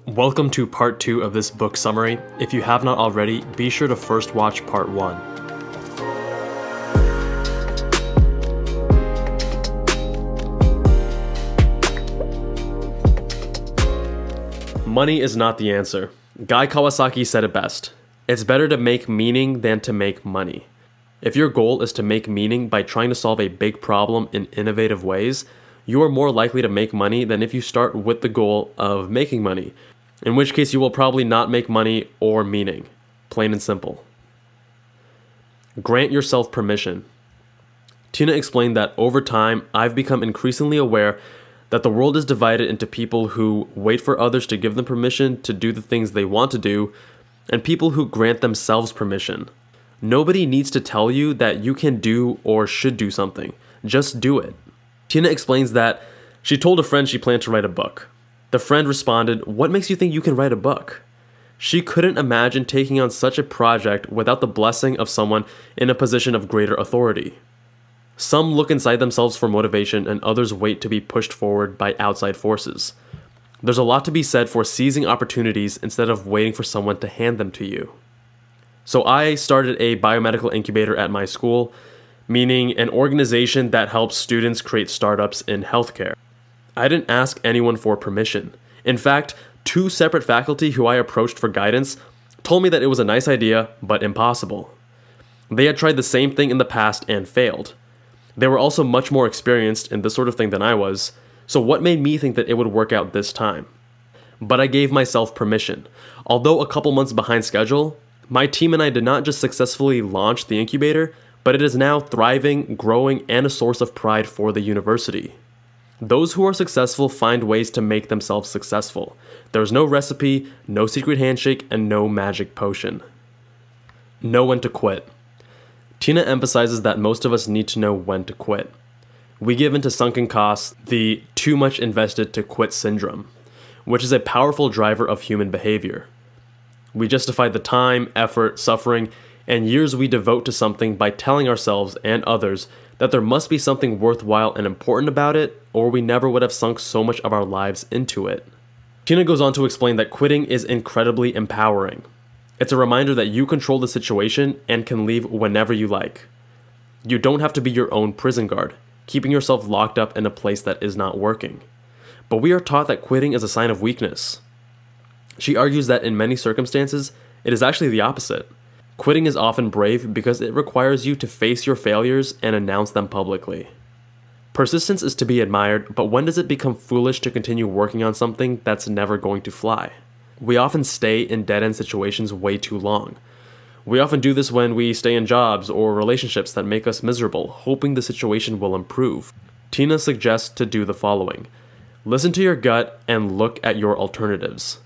Welcome to part 2 of this book summary. If you have not already, be sure to first watch part 1. Money is not the answer. Guy Kawasaki said it best. It's better to make meaning than to make money. If your goal is to make meaning by trying to solve a big problem in innovative ways, you are more likely to make money than if you start with the goal of making money, in which case you will probably not make money or meaning. Plain and simple. Grant yourself permission. Tina explained that over time, I've become increasingly aware that the world is divided into people who wait for others to give them permission to do the things they want to do, and people who grant themselves permission. Nobody needs to tell you that you can do or should do something. Just do it. Tina explains that she told a friend she planned to write a book. The friend responded, "What makes you think you can write a book?" She couldn't imagine taking on such a project without the blessing of someone in a position of greater authority. Some look inside themselves for motivation and others wait to be pushed forward by outside forces. There's a lot to be said for seizing opportunities instead of waiting for someone to hand them to you. So I started a biomedical incubator at my school, meaning an organization that helps students create startups in healthcare. I didn't ask anyone for permission. In fact, 2 separate faculty who I approached for guidance told me that it was a nice idea, but impossible. They had tried the same thing in the past and failed. They were also much more experienced in this sort of thing than I was, so what made me think that it would work out this time? But I gave myself permission. Although a couple months behind schedule, my team and I did not just successfully launch the incubator, but it is now thriving, growing, and a source of pride for the university. Those who are successful find ways to make themselves successful. There's no recipe, no secret handshake, and no magic potion. Know when to quit. Tina emphasizes that most of us need to know when to quit. We give into sunken costs, the too much invested to quit syndrome, which is a powerful driver of human behavior. We justify the time, effort, suffering, and years we devote to something by telling ourselves and others that there must be something worthwhile and important about it, or we never would have sunk so much of our lives into it. Tina goes on to explain that quitting is incredibly empowering. It's a reminder that you control the situation and can leave whenever you like. You don't have to be your own prison guard, keeping yourself locked up in a place that is not working. But we are taught that quitting is a sign of weakness. She argues that in many circumstances, it is actually the opposite. Quitting is often brave because it requires you to face your failures and announce them publicly. Persistence is to be admired, but when does it become foolish to continue working on something that's never going to fly? We often stay in dead-end situations way too long. We often do this when we stay in jobs or relationships that make us miserable, hoping the situation will improve. Tina suggests to do the following. Listen to your gut and look at your alternatives.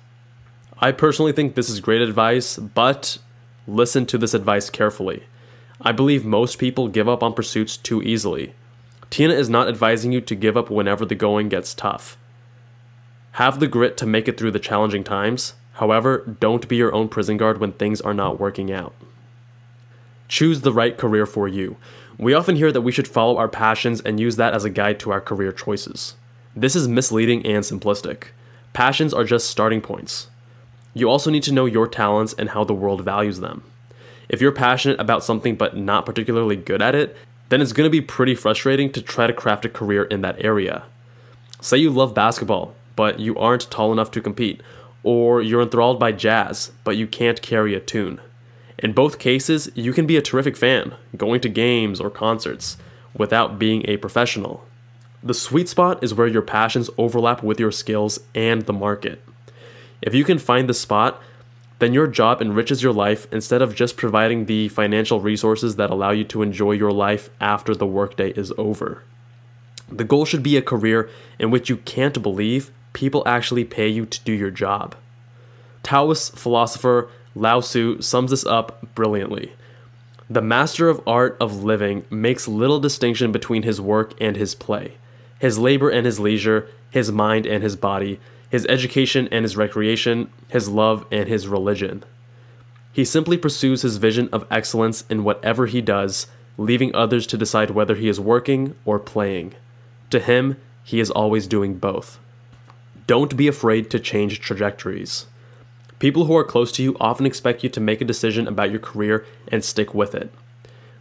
I personally think this is great advice, but listen to this advice carefully. I believe most people give up on pursuits too easily. Tina is not advising you to give up whenever the going gets tough. Have the grit to make it through the challenging times. However, don't be your own prison guard when things are not working out. Choose the right career for you. We often hear that we should follow our passions and use that as a guide to our career choices. This is misleading and simplistic. Passions are just starting points. You also need to know your talents and how the world values them. If you're passionate about something but not particularly good at it, then it's going to be pretty frustrating to try to craft a career in that area. Say you love basketball, but you aren't tall enough to compete, or you're enthralled by jazz, but you can't carry a tune. In both cases, you can be a terrific fan, going to games or concerts, without being a professional. The sweet spot is where your passions overlap with your skills and the market. If you can find the spot, then your job enriches your life instead of just providing the financial resources that allow you to enjoy your life after the workday is over. The goal should be a career in which you can't believe people actually pay you to do your job. Taoist philosopher Lao Tzu sums this up brilliantly. The master of art of living makes little distinction between his work and his play, his labor and his leisure, his mind and his body, his education and his recreation, his love and his religion. He simply pursues his vision of excellence in whatever he does, leaving others to decide whether he is working or playing. To him, he is always doing both. Don't be afraid to change trajectories. People who are close to you often expect you to make a decision about your career and stick with it.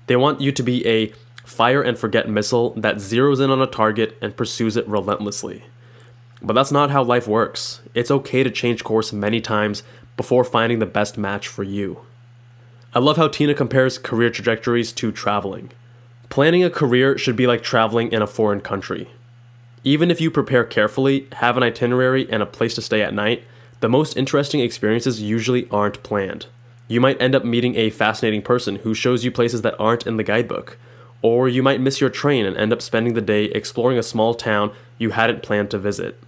They want you to be a fire and forget missile that zeroes in on a target and pursues it relentlessly. But that's not how life works. It's okay to change course many times before finding the best match for you. I love how Tina compares career trajectories to traveling. Planning a career should be like traveling in a foreign country. Even if you prepare carefully, have an itinerary, and a place to stay at night, the most interesting experiences usually aren't planned. You might end up meeting a fascinating person who shows you places that aren't in the guidebook. Or you might miss your train and end up spending the day exploring a small town you hadn't planned to visit.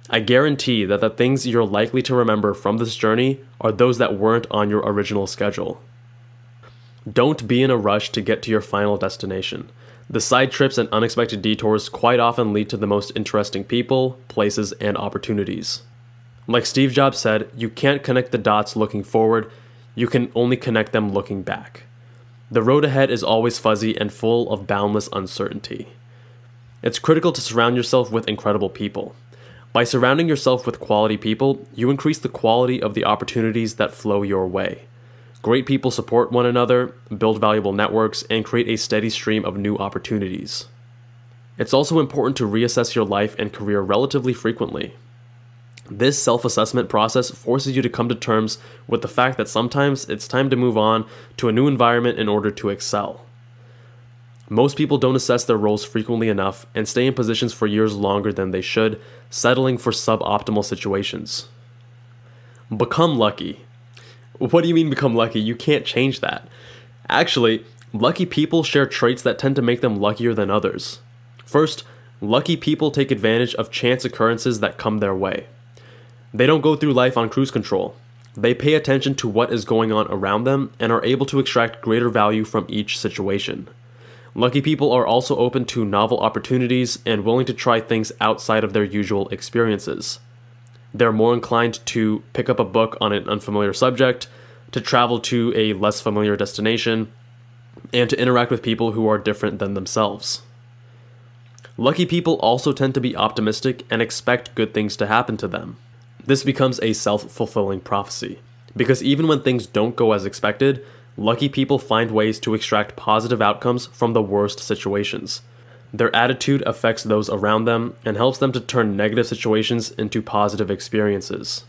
I guarantee that the things you're likely to remember from this journey are those that weren't on your original schedule. Don't be in a rush to get to your final destination. The side trips and unexpected detours quite often lead to the most interesting people, places, and opportunities. Like Steve Jobs said, you can't connect the dots looking forward, you can only connect them looking back. The road ahead is always fuzzy and full of boundless uncertainty. It's critical to surround yourself with incredible people. By surrounding yourself with quality people, you increase the quality of the opportunities that flow your way. Great people support one another, build valuable networks, and create a steady stream of new opportunities. It's also important to reassess your life and career relatively frequently. This self-assessment process forces you to come to terms with the fact that sometimes it's time to move on to a new environment in order to excel. Most people don't assess their roles frequently enough and stay in positions for years longer than they should, settling for suboptimal situations. Become lucky. What do you mean become lucky? You can't change that. Actually, lucky people share traits that tend to make them luckier than others. First, lucky people take advantage of chance occurrences that come their way. They don't go through life on cruise control. They pay attention to what is going on around them and are able to extract greater value from each situation. Lucky people are also open to novel opportunities and willing to try things outside of their usual experiences. They're more inclined to pick up a book on an unfamiliar subject, to travel to a less familiar destination, and to interact with people who are different than themselves. Lucky people also tend to be optimistic and expect good things to happen to them. This becomes a self-fulfilling prophecy, because even when things don't go as expected, lucky people find ways to extract positive outcomes from the worst situations. Their attitude affects those around them and helps them to turn negative situations into positive experiences.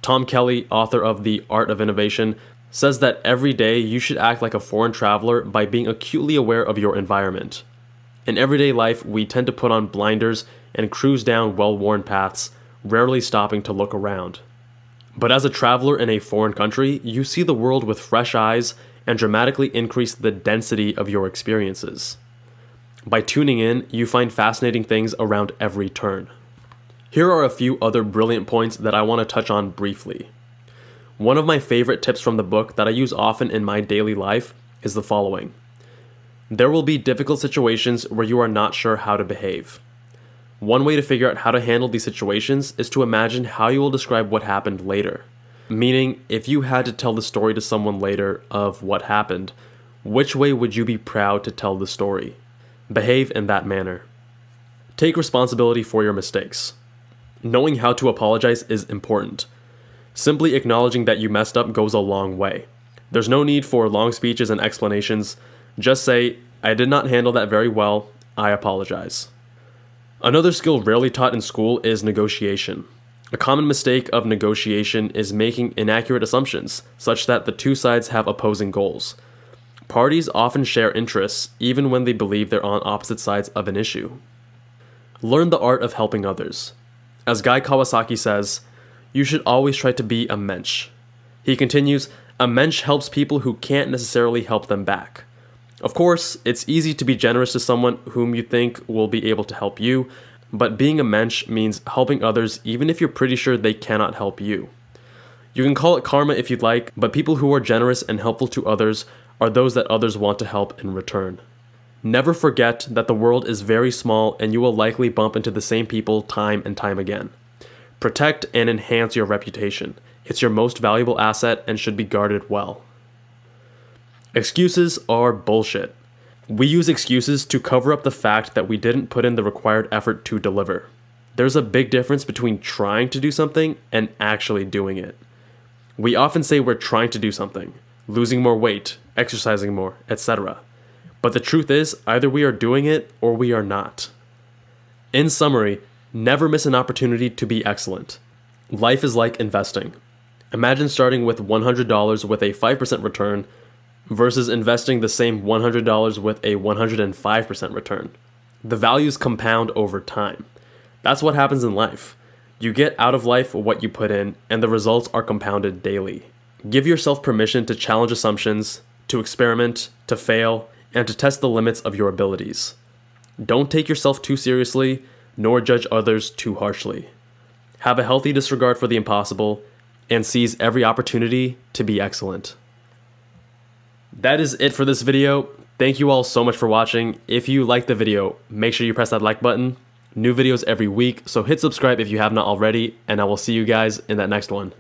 Tom Kelly, author of The Art of Innovation, says that every day you should act like a foreign traveler by being acutely aware of your environment. In everyday life, we tend to put on blinders and cruise down well-worn paths, rarely stopping to look around. But as a traveler in a foreign country, you see the world with fresh eyes and dramatically increase the density of your experiences. By tuning in, you find fascinating things around every turn. Here are a few other brilliant points that I want to touch on briefly. One of my favorite tips from the book that I use often in my daily life is the following. There will be difficult situations where you are not sure how to behave. One way to figure out how to handle these situations is to imagine how you will describe what happened later. Meaning, if you had to tell the story to someone later of what happened, which way would you be proud to tell the story? Behave in that manner. Take responsibility for your mistakes. Knowing how to apologize is important. Simply acknowledging that you messed up goes a long way. There's no need for long speeches and explanations. Just say, I did not handle that very well, I apologize. Another skill rarely taught in school is negotiation. A common mistake of negotiation is making inaccurate assumptions, such that the two sides have opposing goals. Parties often share interests, even when they believe they're on opposite sides of an issue. Learn the art of helping others. As Guy Kawasaki says, you should always try to be a mensch. He continues, a mensch helps people who can't necessarily help them back. Of course, it's easy to be generous to someone whom you think will be able to help you, but being a mensch means helping others even if you're pretty sure they cannot help you. You can call it karma if you'd like, but people who are generous and helpful to others are those that others want to help in return. Never forget that the world is very small and you will likely bump into the same people time and time again. Protect and enhance your reputation. It's your most valuable asset and should be guarded well. Excuses are bullshit. We use excuses to cover up the fact that we didn't put in the required effort to deliver. There's a big difference between trying to do something and actually doing it. We often say we're trying to do something, losing more weight, exercising more, etc. But the truth is, either we are doing it or we are not. In summary, never miss an opportunity to be excellent. Life is like investing. Imagine starting with $100 with a 5% return versus investing the same $100 with a 105% return. The values compound over time. That's what happens in life. You get out of life what you put in, and the results are compounded daily. Give yourself permission to challenge assumptions, to experiment, to fail, and to test the limits of your abilities. Don't take yourself too seriously, nor judge others too harshly. Have a healthy disregard for the impossible, and seize every opportunity to be excellent. That is it for this video. Thank you all so much for watching. If you liked the video, make sure you press that like button. New videos every week, so hit subscribe if you have not already, and I will see you guys in that next one.